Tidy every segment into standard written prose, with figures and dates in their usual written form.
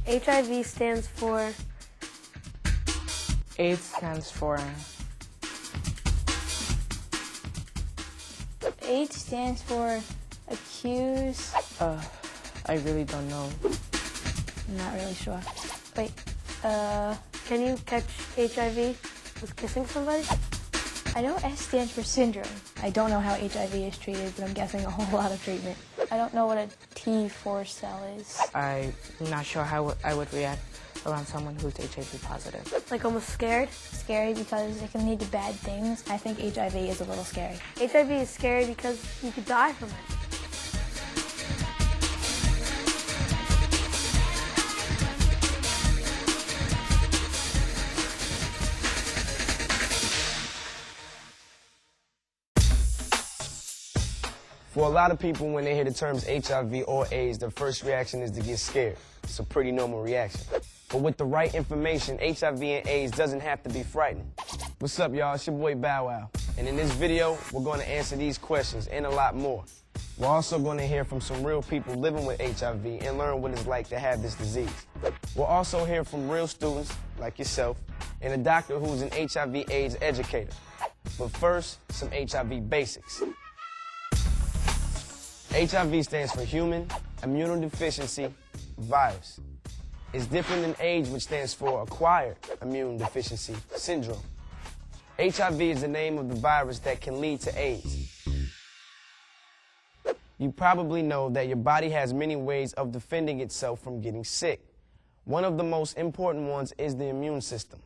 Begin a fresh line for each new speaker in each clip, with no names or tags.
HIV stands for...
AIDS stands for...
H stands for accuse.
I really don't know.
I'm not really sure. Wait,
Can you catch HIV with kissing somebody?
I know S stands for syndrome. I don't know how HIV is treated, but I'm guessing a whole lot of treatment. I don't know what a T4 cell is.
I'm not sure how I would react around someone who's HIV positive.
Like almost scared?
Scary because it can lead to bad things. I think HIV is a little scary.
HIV is scary because you could die from it.
For a lot of people, when they hear the terms HIV or AIDS, their first reaction is to get scared. It's a pretty normal reaction. But with the right information, HIV and AIDS doesn't have to be frightening. What's up, y'all? It's your boy Bow Wow. And in this video, we're going to answer these questions and a lot more. We're also going to hear from some real people living with HIV and learn what it's like to have this disease. We'll also hear from real students, like yourself, and a doctor who's an HIV/AIDS educator. But first, some HIV basics. HIV stands for Human Immunodeficiency Virus. It's different than AIDS, which stands for Acquired Immune Deficiency Syndrome. HIV is the name of the virus that can lead to AIDS. You probably know that your body has many ways of defending itself from getting sick. One of the most important ones is the immune system.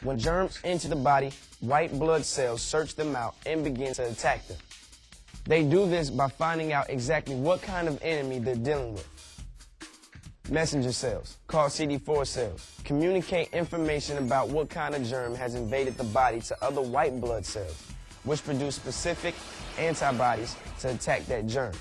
When germs enter the body, white blood cells search them out and begin to attack them. They do this by finding out exactly what kind of enemy they're dealing with. Messenger cells, called CD4 cells, communicate information about what kind of germ has invaded the body to other white blood cells, which produce specific antibodies to attack that germ.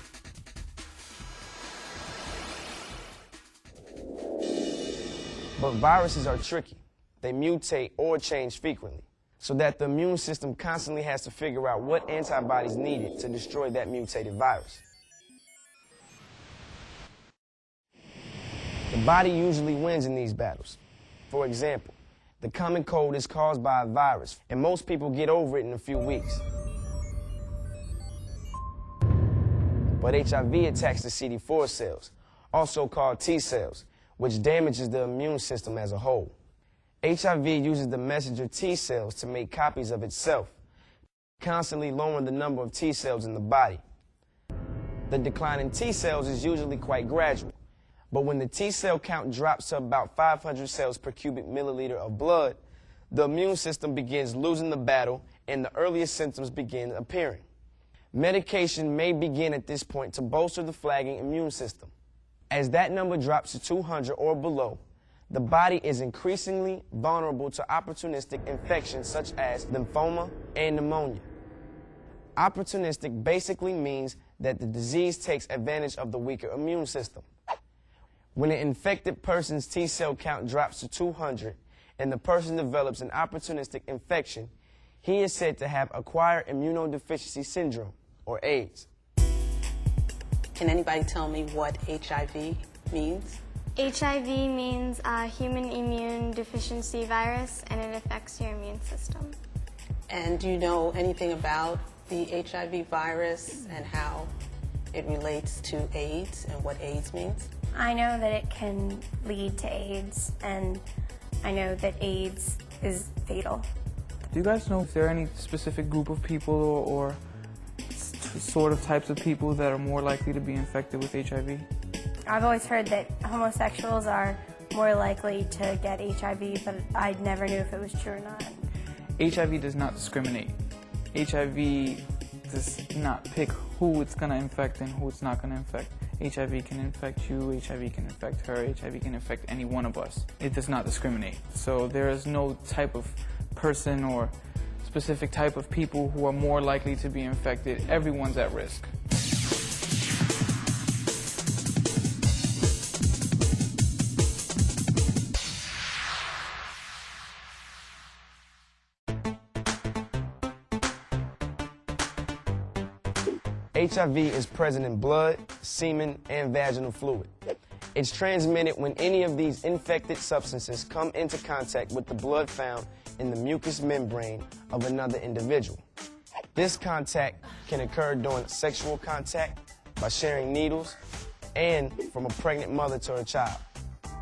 But viruses are tricky. They mutate or change frequently, so that the immune system constantly has to figure out what antibodies needed to destroy that mutated virus. The body usually wins in these battles. For example, the common cold is caused by a virus, and most people get over it in a few weeks. But HIV attacks the CD4 cells, also called T cells, which damages the immune system as a whole. HIV uses the messenger T cells to make copies of itself, constantly lowering the number of T cells in the body. The decline in T cells is usually quite gradual, but when the T cell count drops to about 500 cells per cubic milliliter of blood, the immune system begins losing the battle and the earliest symptoms begin appearing. Medication may begin at this point to bolster the flagging immune system. As that number drops to 200 or below, the body is increasingly vulnerable to opportunistic infections such as lymphoma and pneumonia. Opportunistic basically means that the disease takes advantage of the weaker immune system. When an infected person's T cell count drops to 200 and the person develops an opportunistic infection, he is said to have acquired immunodeficiency syndrome, or AIDS.
Can anybody tell me what HIV means?
HIV means human immune deficiency virus, and it affects your immune system.
And do you know anything about the HIV virus and how it relates to AIDS and what AIDS means?
I know that it can lead to AIDS, and I know that AIDS is fatal.
Do you guys know if there are any specific group of people or sort of types of people that are more likely to be infected with HIV?
I've always heard that homosexuals are more likely to get HIV, but I never knew if it was true or not.
HIV does not discriminate. HIV does not pick who it's going to infect and who it's not going to infect. HIV can infect you, HIV can infect her, HIV can infect any one of us. It does not discriminate. So there is no type of person or specific type of people who are more likely to be infected. Everyone's at risk.
HIV is present in blood, semen, and vaginal fluid. It's transmitted when any of these infected substances come into contact with the blood found in the mucous membrane of another individual. This contact can occur during sexual contact, by sharing needles, and from a pregnant mother to her child.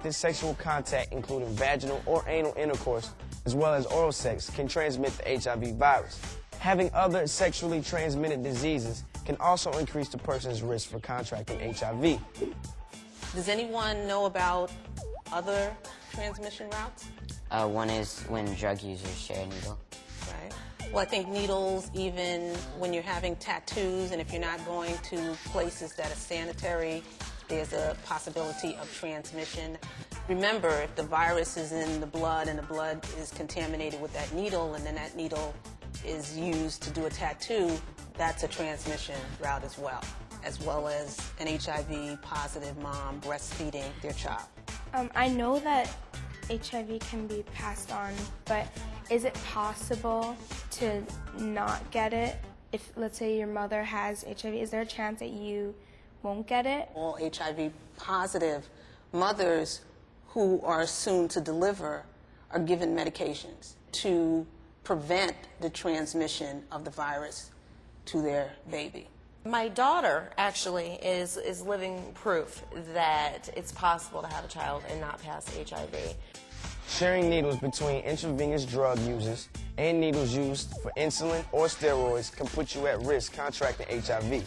This sexual contact, including vaginal or anal intercourse, as well as oral sex, can transmit the HIV virus. Having other sexually transmitted diseases can also increase the person's risk for contracting HIV.
Does anyone know about other transmission routes?
One is when drug users share a needle.
Right. Well, I think needles, even when you're having tattoos and if you're not going to places that are sanitary, there's a possibility of transmission. Remember, if the virus is in the blood and the blood is contaminated with that needle and then that needle is used to do a tattoo, that's a transmission route as well as an HIV-positive mom breastfeeding their child.
I know that HIV can be passed on, but is it possible to not get it? If, let's say, your mother has HIV, is there a chance that you won't get it?
All HIV-positive mothers who are soon to deliver are given medications to prevent the transmission of the virus to their baby.
My daughter actually is living proof that it's possible to have a child and not pass HIV.
Sharing needles between intravenous drug users and needles used for insulin or steroids can put you at risk contracting HIV.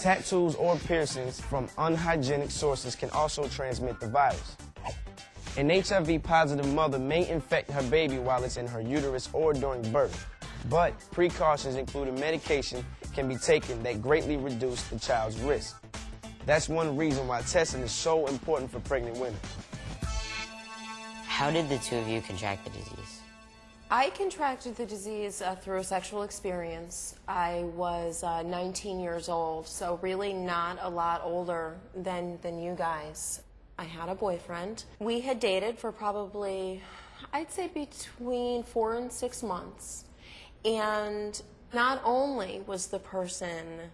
Tattoos or piercings from unhygienic sources can also transmit the virus. An HIV-positive mother may infect her baby while it's in her uterus or during birth, but precautions including medication can be taken that greatly reduce the child's risk. That's one reason why testing is so important for pregnant women.
How did the two of you contract the disease?
I contracted the disease through a sexual experience. I was 19 years old, so really not a lot older than you guys. I had a boyfriend. We had dated for probably, I'd say between 4 and 6 months. And not only was the person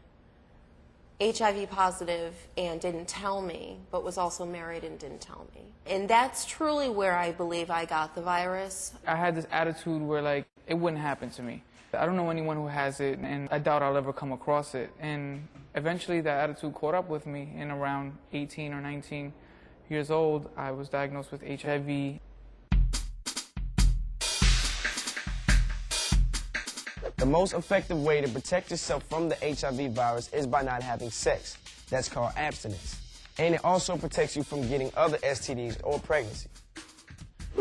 HIV positive and didn't tell me, but was also married and didn't tell me. And that's truly where I believe I got the virus.
I had this attitude where, like, it wouldn't happen to me. I don't know anyone who has it, and I doubt I'll ever come across it. And eventually that attitude caught up with me. In around 18 or 19 years old, I was diagnosed with HIV.
The most effective way to protect yourself from the HIV virus is by not having sex. That's called abstinence. And it also protects you from getting other STDs or pregnancy.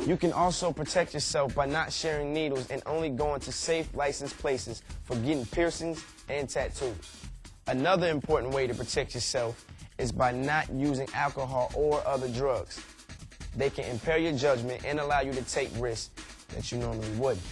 You can also protect yourself by not sharing needles and only going to safe, licensed places for getting piercings and tattoos. Another important way to protect yourself is by not using alcohol or other drugs. They can impair your judgment and allow you to take risks that you normally wouldn't.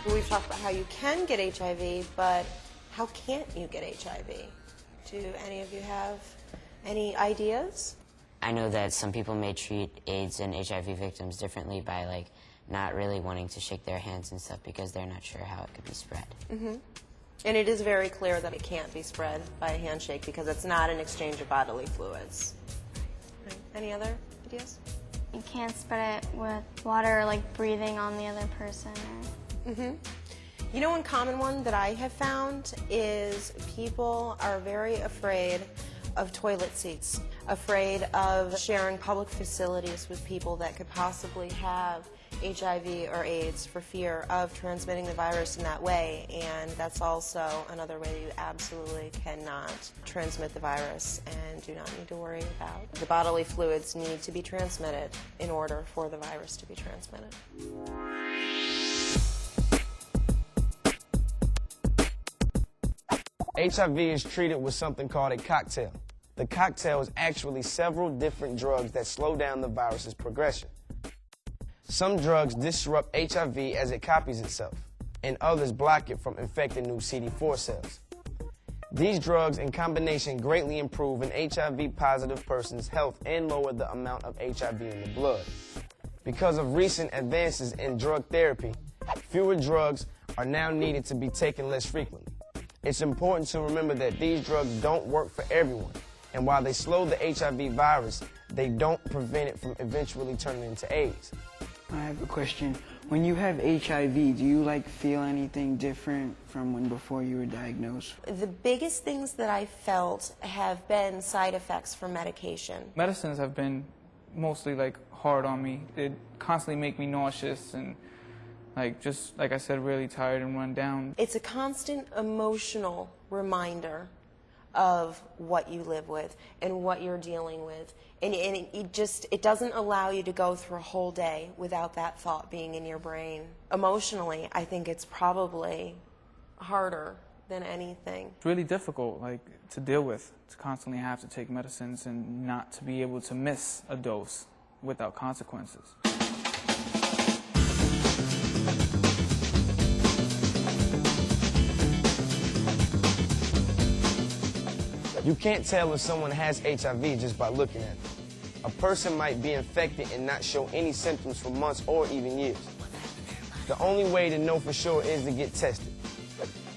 We've talked about how you can get HIV, but how can't you get HIV? Do any of you have any ideas?
I know that some people may treat AIDS and HIV victims differently by, like, not really wanting to shake their hands and stuff because they're not sure how it could be spread.
Mm-hmm. And it is very clear that it can't be spread by a handshake because it's not an exchange of bodily fluids. Right. Any other ideas?
You can't spread it with water, like breathing on the other person.
Mm-hmm. You know, one common one that I have found is people are very afraid of toilet seats, afraid of sharing public facilities with people that could possibly have HIV or AIDS for fear of transmitting the virus in that way. And that's also another way that you absolutely cannot transmit the virus and do not need to worry about. The bodily fluids need to be transmitted in order for the virus to be transmitted.
HIV is treated with something called a cocktail. The cocktail is actually several different drugs that slow down the virus's progression. Some drugs disrupt HIV as it copies itself, and others block it from infecting new CD4 cells. These drugs in combination greatly improve an HIV-positive person's health and lower the amount of HIV in the blood. Because of recent advances in drug therapy, fewer drugs are now needed to be taken less frequently. It's important to remember that these drugs don't work for everyone, and while they slow the HIV virus, they don't prevent it from eventually turning into AIDS.
I have a question. When you have HIV, do you feel anything different from when before you were diagnosed?
The biggest things that I felt have been side effects from medication.
Medicines have been mostly hard on me. They constantly make me nauseous and just like I said, really tired and run down.
It's a constant emotional reminder of what you live with and what you're dealing with. And it doesn't allow you to go through a whole day without that thought being in your brain. Emotionally, I think it's probably harder than anything.
It's really difficult to deal with, to constantly have to take medicines and not to be able to miss a dose without consequences.
You can't tell if someone has HIV just by looking at them. A person might be infected and not show any symptoms for months or even years. The only way to know for sure is to get tested.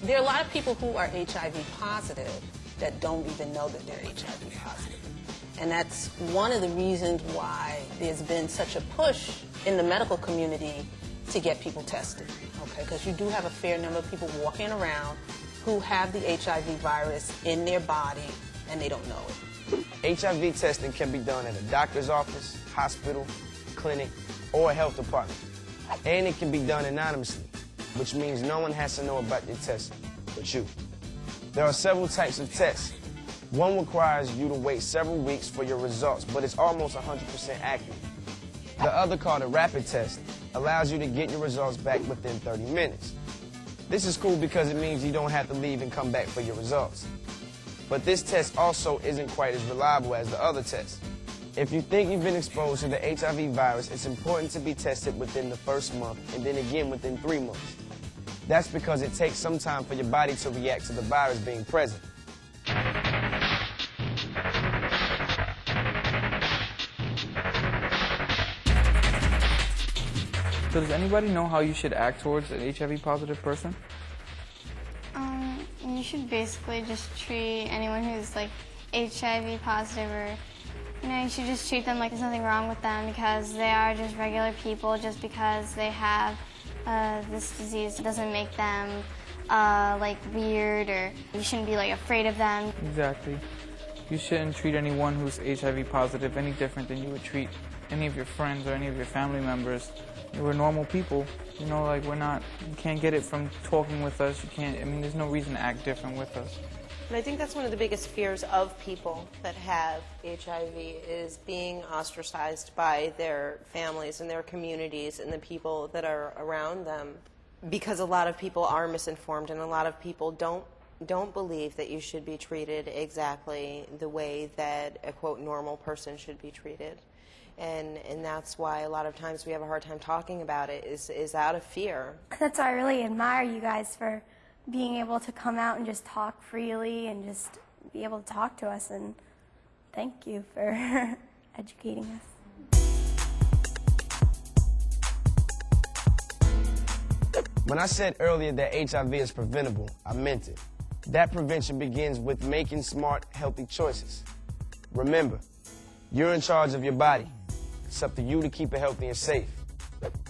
There are a lot of people who are HIV positive that don't even know that they're HIV positive. And that's one of the reasons why there's been such a push in the medical community to get people tested, okay? Because you do have a fair number of people walking around who have the HIV virus in their body and they don't know it.
HIV testing can be done at a doctor's office, hospital, clinic, or a health department. And it can be done anonymously, which means no one has to know about your test but you. There are several types of tests. One requires you to wait several weeks for your results, but it's almost 100% accurate. The other, called a rapid test, allows you to get your results back within 30 minutes. This is cool because it means you don't have to leave and come back for your results. But this test also isn't quite as reliable as the other tests. If you think you've been exposed to the HIV virus, it's important to be tested within the first month and then again within 3 months. That's because it takes some time for your body to react to the virus being present.
So does anybody know how you should act towards an HIV positive person?
You should basically just treat anyone who's HIV positive, or you should just treat them like there's nothing wrong with them because they are just regular people. Just because they have this disease doesn't make them weird, or you shouldn't be afraid of them. Exactly.
You shouldn't treat anyone who's HIV positive any different than you would treat any of your friends or any of your family members. We're normal people, you can't get it from talking with us, there's no reason to act different with us.
And I think that's one of the biggest fears of people that have HIV is being ostracized by their families and their communities and the people that are around them. Because a lot of people are misinformed and a lot of people don't believe that you should be treated exactly the way that a, quote, normal person should be treated. And that's why a lot of times we have a hard time talking about it, is out of fear.
That's why I really admire you guys for being able to come out and just talk freely and just be able to talk to us, and thank you for educating us.
When I said earlier that HIV is preventable, I meant it. That prevention begins with making smart, healthy choices. Remember, you're in charge of your body. It's up to you to keep it healthy and safe.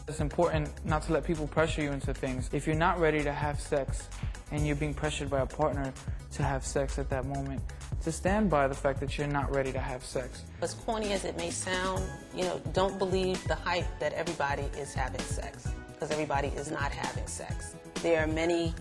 It's important not to let people pressure you into things. If you're not ready to have sex and you're being pressured by a partner to have sex at that moment, to stand by the fact that you're not ready to have sex.
As corny as it may sound, don't believe the hype that everybody is having sex, because everybody is not having sex. There are many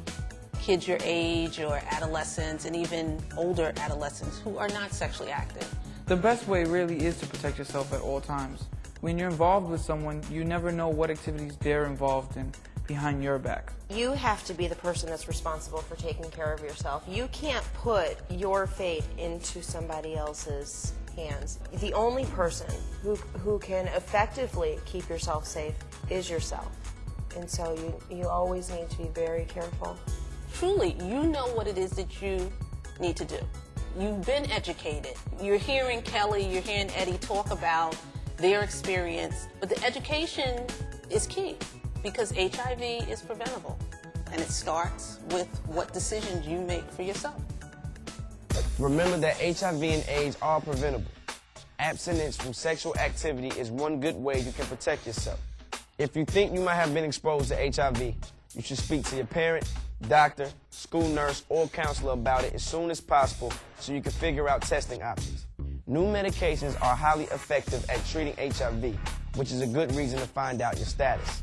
kids your age or adolescents and even older adolescents who are not sexually active.
The best way really is to protect yourself at all times. When you're involved with someone, you never know what activities they're involved in behind your back.
You have to be the person that's responsible for taking care of yourself. You can't put your fate into somebody else's hands. The only person who can effectively keep yourself safe is yourself. And so you always need to be very careful.
Truly, you know what it is that you need to do. You've been educated. You're hearing Kelly, you're hearing Eddie talk about their experience, but the education is key because HIV is preventable, and it starts with what decisions you make for yourself.
Remember that HIV and AIDS are preventable. Abstinence from sexual activity is one good way you can protect yourself. If you think you might have been exposed to HIV, you should speak to your parent, doctor, school nurse, or counselor about it as soon as possible so you can figure out testing options. New medications are highly effective at treating HIV, which is a good reason to find out your status.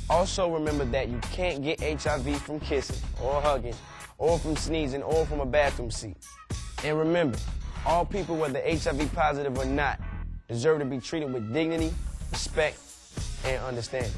Also remember that you can't get HIV from kissing or hugging or from sneezing or from a bathroom seat. And remember, all people, whether HIV positive or not, deserve to be treated with dignity, respect, and understanding.